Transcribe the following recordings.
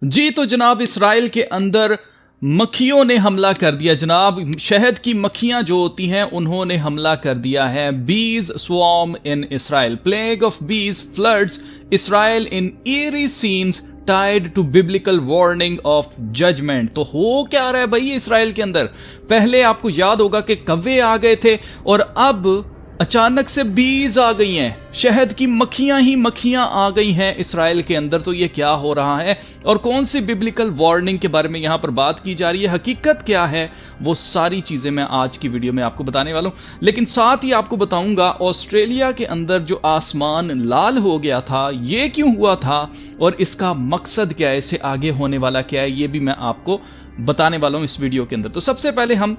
जी तो जनाब, इसराइल के अंदर मक्खियों ने हमला कर दिया जनाब। शहद की मक्खियां जो होती हैं उन्होंने हमला कर दिया है। Bees swarm in Israel, plague of bees floods Israel in eerie scenes tied to biblical warning of judgment। तो हो क्या रहा है भाई इसराइल के अंदर? पहले आपको याद होगा कि कव्वे आ गए थे और अब अचानक से बीज आ गई हैं, शहद की मक्खियां ही मक्खियां आ गई हैं इसराइल के अंदर। तो ये क्या हो रहा है और कौन सी बिब्लिकल वार्निंग के बारे में यहां पर बात की जा रही है, हकीकत क्या है, वो सारी चीजें मैं आज की वीडियो में आपको बताने वाला हूं। लेकिन साथ ही आपको बताऊंगा ऑस्ट्रेलिया के अंदर जो आसमान लाल हो गया था ये क्यों हुआ था और इसका मकसद क्या है, इससे आगे होने वाला क्या है, ये भी मैं आपको बताने वाला हूं इस वीडियो के अंदर। तो सबसे पहले हम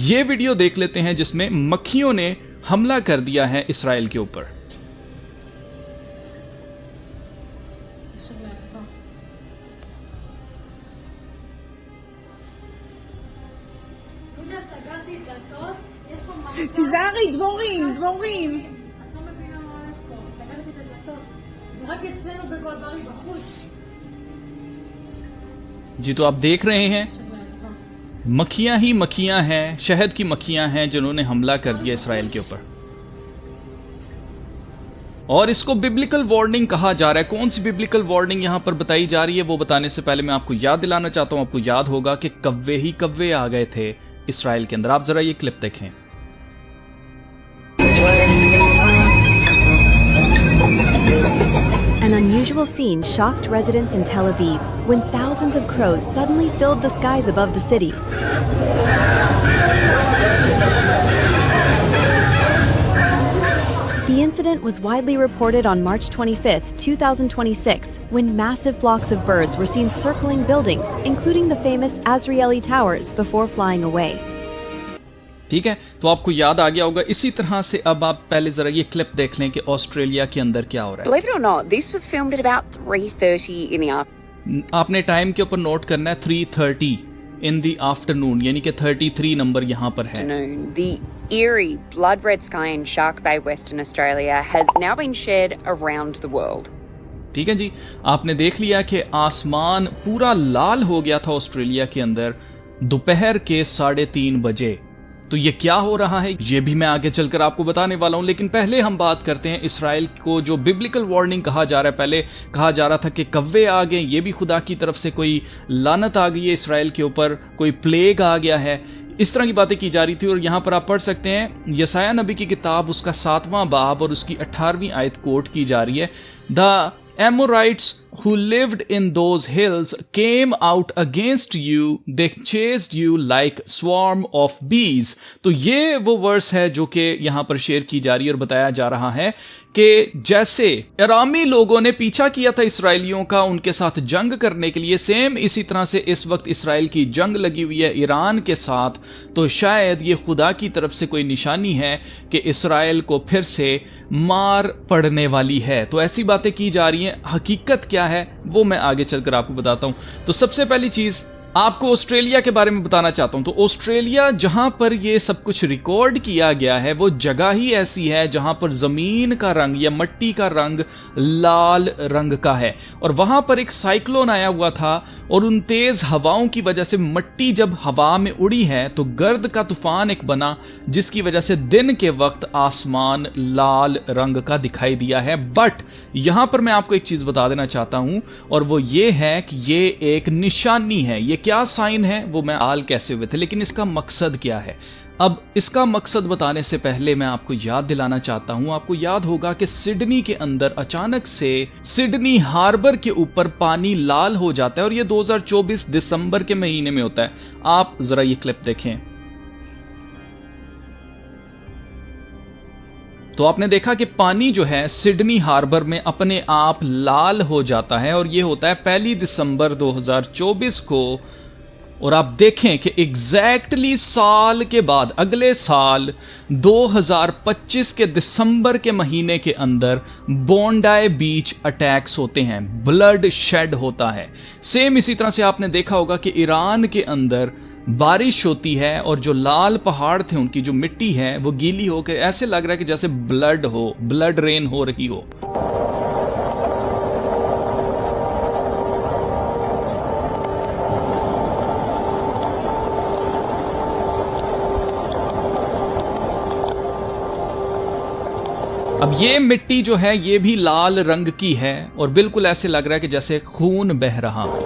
ये वीडियो देख लेते हैं जिसमें मक्खियों ने हमला कर दिया है इसराइल के ऊपर। תיזהרי, דבורים. את לא מבינה מה הולך פה. סגרתי את הדלתות. רק אצלנו בגולברי בחוץ. जी तो आप देख रहे हैं मक्खियां ही मक्खियां हैं, शहद की मक्खियां हैं जिन्होंने हमला कर दिया इसराइल के ऊपर और इसको बिब्लिकल वार्निंग कहा जा रहा है। कौन सी बिब्लिकल वार्निंग यहां पर बताई जा रही है वो बताने से पहले मैं आपको याद दिलाना चाहता हूं। आपको याद होगा कि कव्वे ही कव्वे आ गए थे इसराइल के अंदर। आप जरा ये क्लिप देखें। An unusual scene shocked residents in Tel Aviv when thousands of crows suddenly filled the skies above the city. The incident was widely reported on March 25, 2026, when massive flocks of birds were seen circling buildings, including the famous Azrieli Towers, before flying away. ठीक है, तो आपको याद आ गया होगा। इसी तरह से अब आप पहले जरा ये क्लिप देख लें कि ऑस्ट्रेलिया के अंदर क्या हो रहा है। Believe it or not, this was filmed at about 3:30 in the afternoon. आपने टाइम के ऊपर नोट करना है 3:30 इन द आफ्टरनून, यानी कि 33 नंबर यहाँ पर है। The eerie blood red sky in Shark Bay, Western Australia has now been shared around the world. ठीक है जी, आपने देख लिया कि आसमान पूरा लाल हो गया था ऑस्ट्रेलिया के अंदर दोपहर के 3:30 बजे। तो ये क्या हो रहा है ये भी मैं आगे चलकर आपको बताने वाला हूं। लेकिन पहले हम बात करते हैं इसराइल को जो बिब्लिकल वार्निंग कहा जा रहा है। पहले कहा जा रहा था कि कव्वे आ गए, ये भी खुदा की तरफ से कोई लानत आ गई है इसराइल के ऊपर, कोई प्लेग आ गया है, इस तरह की बातें की जा रही थी। और यहां पर आप पढ़ सकते हैं यसाया नबी की किताब उसका 7वां बाब और उसकी 18वीं आयत कोट की जा रही है। The Amorites who lived in those hills came out against you, they chased you like swarm of bees। तो ये वो वर्स है जो कि यहां पर शेयर की जा रही है और बताया जा रहा है कि जैसे अरामी लोगों ने पीछा किया था इसराइलियों का उनके साथ जंग करने के लिए, सेम इसी तरह से इस वक्त इसराइल की जंग लगी हुई है ईरान के साथ। तो शायद ये खुदा की तरफ से कोई निशानी है कि इसराइल को फिर से मार पड़ने वाली है। तो ऐसी बातें की जा रही हैं, हकीकत क्या है वो मैं आगे चलकर आपको बताता हूं। तो सबसे पहली चीज आपको ऑस्ट्रेलिया के बारे में बताना चाहता हूं। तो ऑस्ट्रेलिया जहां पर ये सब कुछ रिकॉर्ड किया गया है वो जगह ही ऐसी है जहां पर जमीन का रंग या मिट्टी का रंग लाल रंग का है और वहां पर एक साइक्लोन आया हुआ था और उन तेज हवाओं की वजह से मिट्टी जब हवा में उड़ी है तो गर्द का तूफान एक बना जिसकी वजह से दिन के वक्त आसमान लाल रंग का दिखाई दिया है। बट यहां पर मैं आपको एक चीज बता देना चाहता हूं और वो ये है कि ये एक निशानी है। ये क्या साइन है वो मैं आल कैसे हुए थे, लेकिन इसका मकसद क्या है। अब इसका मकसद बताने से पहले मैं आपको याद दिलाना चाहता हूं, आपको याद होगा कि सिडनी के अंदर अचानक से सिडनी हार्बर के ऊपर पानी लाल हो जाता है और ये 2024 दिसंबर के महीने में होता है। आप जरा ये क्लिप देखें। तो आपने देखा कि पानी जो है सिडनी हार्बर में अपने आप लाल हो जाता है और ये होता है 1 दिसंबर 2024 को। और आप देखें कि एग्जैक्टली साल के बाद अगले साल 2025 के दिसंबर के महीने के अंदर बोंडाई बीच अटैक्स होते हैं, ब्लड शेड होता है। सेम इसी तरह से आपने देखा होगा कि ईरान के अंदर बारिश होती है और जो लाल पहाड़ थे उनकी जो मिट्टी है वो गीली होकर ऐसे लग रहा है कि जैसे ब्लड रेन हो रही हो। अब ये मिट्टी जो है ये भी लाल रंग की है और बिल्कुल ऐसे लग रहा है कि जैसे खून बह रहा हो।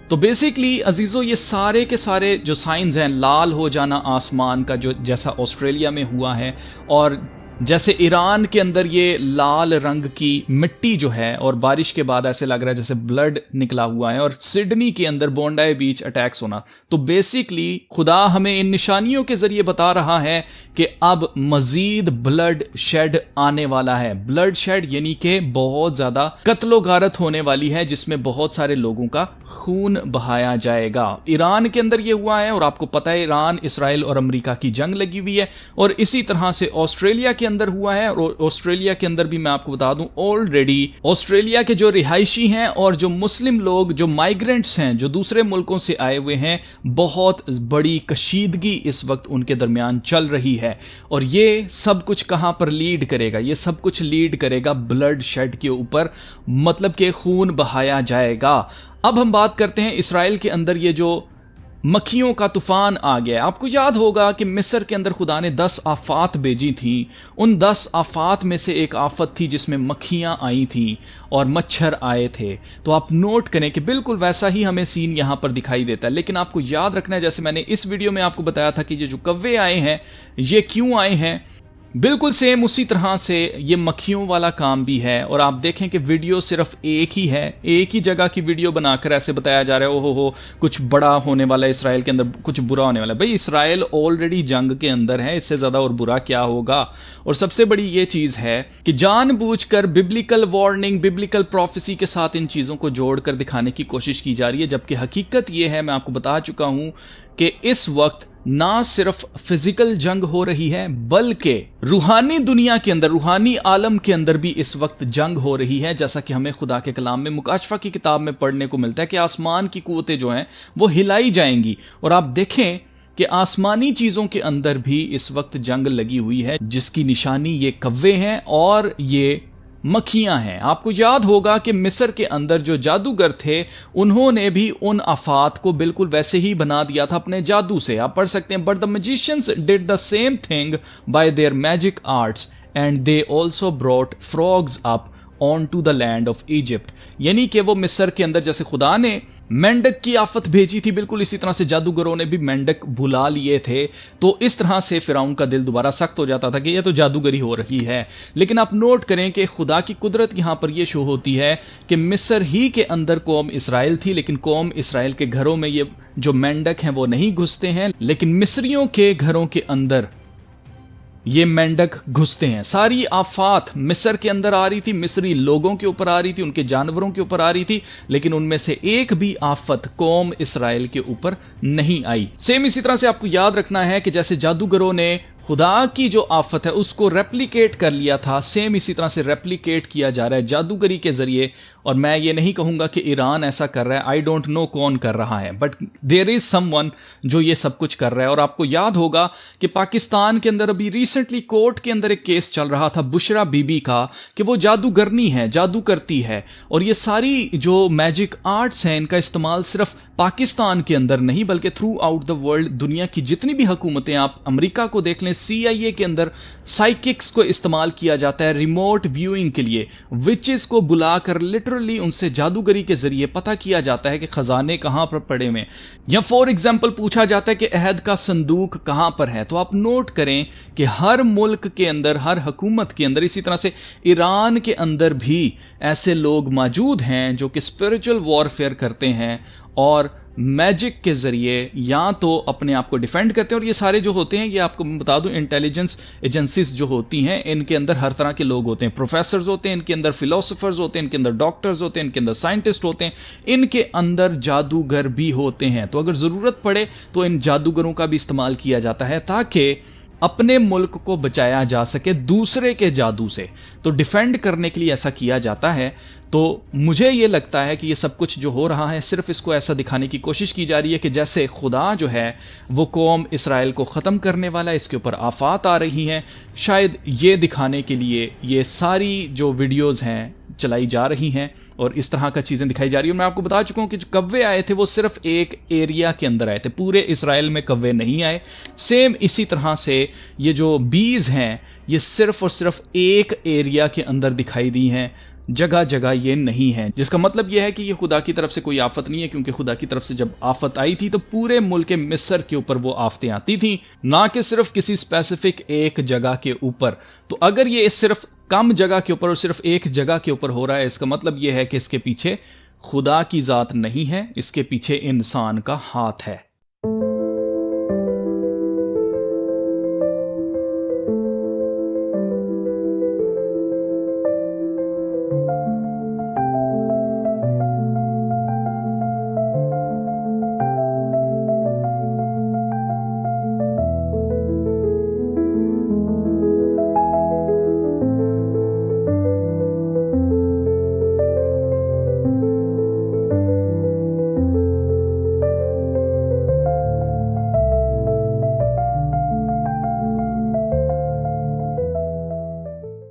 तो बेसिकली अजीजों, ये सारे के सारे जो साइंस हैं, लाल हो जाना आसमान का, जो जैसा ऑस्ट्रेलिया में हुआ है, और जैसे ईरान के अंदर ये लाल रंग की मिट्टी जो है और बारिश के बाद ऐसे लग रहा है जैसे ब्लड निकला हुआ है, और सिडनी के अंदर बोंडाई बीच अटैक्स होना, तो बेसिकली खुदा हमें इन निशानियों के जरिए बता रहा है कि अब मजीद ब्लड शेड आने वाला है। ब्लड शेड यानी कि बहुत ज्यादा कत्लो गारत होने वाली है, जिसमें बहुत सारे लोगों का खून बहाया जाएगा। ईरान के अंदर ये हुआ है, और आपको पता है ईरान, इसराइल और अमेरिका की जंग लगी हुई है, और इसी तरह से ऑस्ट्रेलिया के अंदर हुआ है। और ऑस्ट्रेलिया के अंदर भी मैं आपको बता दूं, ऑलरेडी ऑस्ट्रेलिया के जो रिहायशी हैं और जो मुस्लिम लोग, जो माइग्रेंट्स हैं, जो दूसरे मुल्कों से आए हुए हैं, बहुत बड़ी कशीदगी इस वक्त उनके दरमियान चल रही है। और ये सब कुछ कहां पर लीड करेगा? ये सब कुछ लीड करेगा ब्लड शेड के ऊपर, मतलब कि खून बहाया जाएगा। अब हम बात करते हैं इसराइल के अंदर ये जो मक्खियों का तूफान आ गया। आपको याद होगा कि मिस्र के अंदर खुदा ने 10 आफात भेजी थी। उन 10 आफात में से एक आफत थी जिसमें मक्खियां आई थीं और मच्छर आए थे। तो आप नोट करें कि बिल्कुल वैसा ही हमें सीन यहां पर दिखाई देता है। लेकिन आपको याद रखना है, जैसे मैंने इस वीडियो में आपको बताया था कि ये जो कव्वे आए हैं ये क्यों आए हैं, बिल्कुल सेम उसी तरह से ये मक्खियों वाला काम भी है। और आप देखें कि वीडियो सिर्फ एक ही है, एक ही जगह की वीडियो बनाकर ऐसे बताया जा रहा है ओहो हो कुछ बड़ा होने वाला है इसराइल के अंदर, कुछ बुरा होने वाला है। भाई इसराइल ऑलरेडी जंग के अंदर है, इससे ज़्यादा और बुरा क्या होगा। और सबसे बड़ी ये चीज़ है कि जानबूझकर बिब्लिकल वार्निंग, बिब्लिकल प्रोफेसी के साथ इन चीज़ों को जोड़कर दिखाने की कोशिश की जा रही है, जबकि हकीकत ये है, मैं आपको बता चुका हूं कि इस वक्त ना सिर्फ फिजिकल जंग हो रही है बल्कि रूहानी दुनिया के अंदर, रूहानी आलम के अंदर भी इस वक्त जंग हो रही है। जैसा कि हमें खुदा के कलाम में मुकाशफा की किताब में पढ़ने को मिलता है कि आसमान की कुव्वतें जो हैं वो हिलाई जाएंगी। और आप देखें कि आसमानी चीजों के अंदर भी इस वक्त जंग लगी हुई है, जिसकी निशानी ये कव्वे हैं और ये मक्खियां हैं। आपको याद होगा कि मिस्र के अंदर जो जादूगर थे उन्होंने भी उन आफात को बिल्कुल वैसे ही बना दिया था अपने जादू से। आप पढ़ सकते हैं, but the magicians did the same thing by their magic arts and they also brought frogs up on to the land of Egypt. यानी कि वो मिस्र के अंदर जैसे खुदा ने मेंढक की आफत भेजी थी, बिल्कुल इसी तरह से जादूगरों ने भी मेंढक बुला लिए थे। तो इस तरह से फिरौन का दिल दोबारा सख्त हो जाता था कि ये तो जादूगरी हो रही है। लेकिन आप नोट करें कि खुदा की कुदरत यहां पर यह शो होती है कि मिस्र ही के अंदर कौम इसराइल थी, लेकिन कौम इसराइल के घरों में ये जो मेंढक हैं वो नहीं घुसते हैं, लेकिन मिस्रियों के घरों के अंदर ये मेंढक घुसते हैं। सारी आफात मिस्र के अंदर आ रही थी, मिस्री लोगों के ऊपर आ रही थी, उनके जानवरों के ऊपर आ रही थी, लेकिन उनमें से एक भी आफत कौम इसराइल के ऊपर नहीं आई। सेम इसी तरह से आपको याद रखना है कि जैसे जादूगरों ने खुदा की जो आफत है उसको रेप्लिकेट कर लिया था, सेम इसी तरह से रेप्लिकेट किया जा रहा है जादूगरी के जरिए। और मैं ये नहीं कहूंगा कि ईरान ऐसा कर रहा है, आई डोंट नो कौन कर रहा है, बट देयर इज समवन जो ये सब कुछ कर रहा है। और आपको याद होगा कि पाकिस्तान के अंदर अभी रिसेंटली कोर्ट के अंदर एक केस चल रहा था बुशरा बीबी का कि वो जादूगरनी है, जादू करती है। और ये सारी जो मैजिक आर्ट्स हैं इनका इस्तेमाल सिर्फ पाकिस्तान के अंदर नहीं बल्कि थ्रू आउट द वर्ल्ड, दुनिया की जितनी भी हुकूमतें, आप अमेरिका को देख लें, CIA के अंदर साइकिक्स को इस्तेमाल किया जाता है रिमोट व्यूइंग के लिए। विचेस को बुलाकर लिटरली उनसे जादूगरी के जरिए पता किया जाता है कि खजाने कहां पर पड़े हुए, या फॉर एग्जाम्पल पूछा जाता है कि अहद का संदूक कहां पर है। तो आप नोट करें कि हर मुल्क के अंदर, हर हुकूमत के अंदर, इसी तरह से ईरान के अंदर भी ऐसे लोग मौजूद हैं जो कि स्पिरिचुअल वॉरफेयर करते हैं और मैजिक के जरिए या तो अपने आप को डिफेंड करते हैं। और ये सारे जो होते हैं, ये आपको बता दूं, इंटेलिजेंस एजेंसीज जो होती हैं इनके अंदर हर तरह के लोग होते हैं। प्रोफेसर्स होते हैं, इनके अंदर फिलोसोफर्स होते हैं, इनके अंदर डॉक्टर्स होते हैं, इनके अंदर साइंटिस्ट होते हैं, इनके अंदर जादूगर भी होते हैं। तो अगर ज़रूरत पड़े तो इन जादूगरों का भी इस्तेमाल किया जाता है ताकि अपने मुल्क को बचाया जा सके दूसरे के जादू से। तो डिफेंड करने के लिए ऐसा किया जाता है। तो मुझे ये लगता है कि ये सब कुछ जो हो रहा है सिर्फ इसको ऐसा दिखाने की कोशिश की जा रही है कि जैसे खुदा जो है वो कौम इसराइल को ख़त्म करने वाला है, इसके ऊपर आफात आ रही हैं। शायद ये दिखाने के लिए ये सारी जो वीडियोज़ हैं चलाई जा रही हैं और इस तरह का चीज़ें दिखाई जा रही हैं। मैं आपको बता चुका हूँ कि जो कव्वे आए थे वो सिर्फ एक एरिया के अंदर आए थे, पूरे इसराइल में कव्वे नहीं आए। सेम इसी तरह से ये जो बीज हैं ये सिर्फ और सिर्फ एक एरिया के अंदर दिखाई दी हैं, जगह जगह ये नहीं है, जिसका मतलब यह है कि ये खुदा की तरफ से कोई आफत नहीं है, क्योंकि खुदा की तरफ से जब आफत आई थी तो पूरे मुल्क मिस्र के ऊपर वो आफतें आती थी, ना कि सिर्फ किसी स्पेसिफिक एक जगह के ऊपर। तो अगर ये सिर्फ कम जगह के ऊपर और सिर्फ एक जगह के ऊपर हो रहा है, इसका मतलब यह है कि इसके पीछे खुदा की जात नहीं है, इसके पीछे इंसान का हाथ है।